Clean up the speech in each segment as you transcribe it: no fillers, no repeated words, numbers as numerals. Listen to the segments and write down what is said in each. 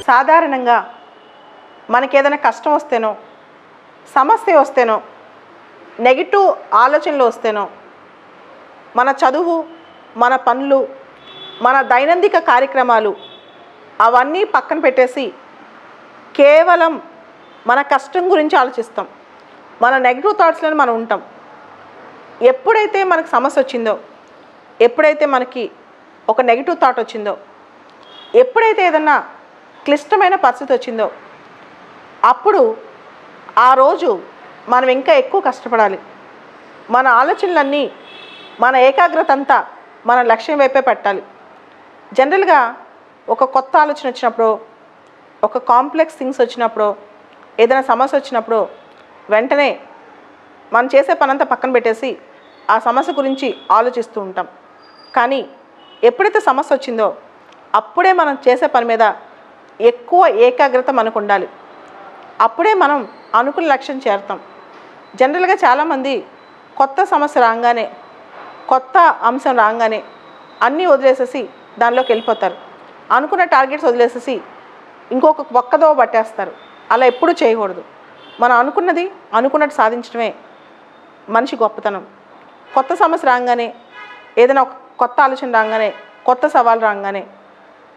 సాధారణంగా మనకేదైనా కష్టం వస్తేనో, సమస్య వస్తేనో, నెగిటివ్ ఆలోచనలు వస్తేనో, మన చదువు, మన పనులు, మన దైనందిక కార్యక్రమాలు అవన్నీ పక్కన పెట్టేసి కేవలం మన కష్టం గురించి ఆలోచిస్తాం. మన నెగిటివ్ థాట్స్లోనే మనం ఉంటాం. ఎప్పుడైతే మనకు సమస్య వచ్చిందో, ఎప్పుడైతే మనకి ఒక నెగిటివ్ థాట్ వచ్చిందో, ఎప్పుడైతే ఏదన్నా క్లిష్టమైన పరిస్థితి వచ్చిందో, అప్పుడు ఆ రోజు మనం ఇంకా ఎక్కువ కష్టపడాలి. మన ఆలోచనలన్నీ, మన ఏకాగ్రత అంతా మన లక్ష్యం వైపే పెట్టాలి. జనరల్గా ఒక కొత్త ఆలోచన వచ్చినప్పుడు, ఒక కాంప్లెక్స్ థింగ్స్ వచ్చినప్పుడు, ఏదైనా సమస్య వచ్చినప్పుడు వెంటనే మనం చేసే పనంతా పక్కన పెట్టేసి ఆ సమస్య గురించి ఆలోచిస్తూ ఉంటాం. కానీ ఎప్పుడైతే సమస్య వచ్చిందో అప్పుడే మనం చేసే పని మీద ఎక్కువ ఏకాగ్రత మనకు ఉండాలి. అప్పుడే మనం అనుకున్న లక్ష్యం చేరుతాం. జనరల్గా చాలామంది కొత్త సమస్య రాగానే, కొత్త అంశం రాగానే అన్నీ వదిలేసేసి దానిలోకి వెళ్ళిపోతారు. అనుకున్న టార్గెట్స్ వదిలేసేసి ఇంకొక ఒక్కదో పట్టేస్తారు. అలా ఎప్పుడూ చేయకూడదు. మనం అనుకున్నది అనుకున్నట్టు సాధించడమే మనిషి గొప్పతనం. కొత్త సమస్య రాగానే, ఏదైనా ఒక కొత్త ఆలోచన రాగానే, కొత్త సవాలు రాగానే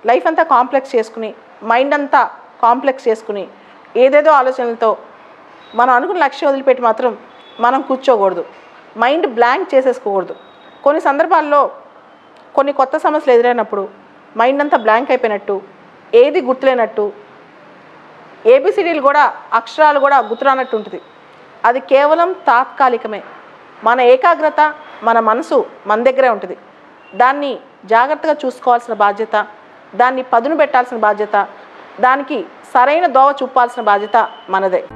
లైఫ్ అంతా కాంప్లెక్స్ చేసుకుని, మైండ్ అంతా కాంప్లెక్స్ చేసుకుని, ఏదేదో ఆలోచనలతో మనం అనుకున్న లక్ష్యం వదిలిపెట్టి మాత్రం మనం కూర్చోకూడదు. మైండ్ బ్లాంక్ చేసేసుకోకూడదు. కొన్ని సందర్భాల్లో కొన్ని కొత్త సమస్యలు ఎదురైనప్పుడు మైండ్ అంతా బ్లాంక్ అయిపోయినట్టు, ఏది గుర్తులేనట్టు, ఏబిసిడీలు కూడా, అక్షరాలు కూడా గుర్తురానట్టు ఉంటుంది. అది కేవలం తాత్కాలికమే. మన ఏకాగ్రత, మన మనసు మన దగ్గరే ఉంటుంది. దాన్ని జాగ్రత్తగా చూసుకోవాల్సిన బాధ్యత, దాన్ని పదును పెట్టాల్సిన బాధ్యత, దానికి సరైన దోవ చూపాల్సిన బాధ్యత మనదే.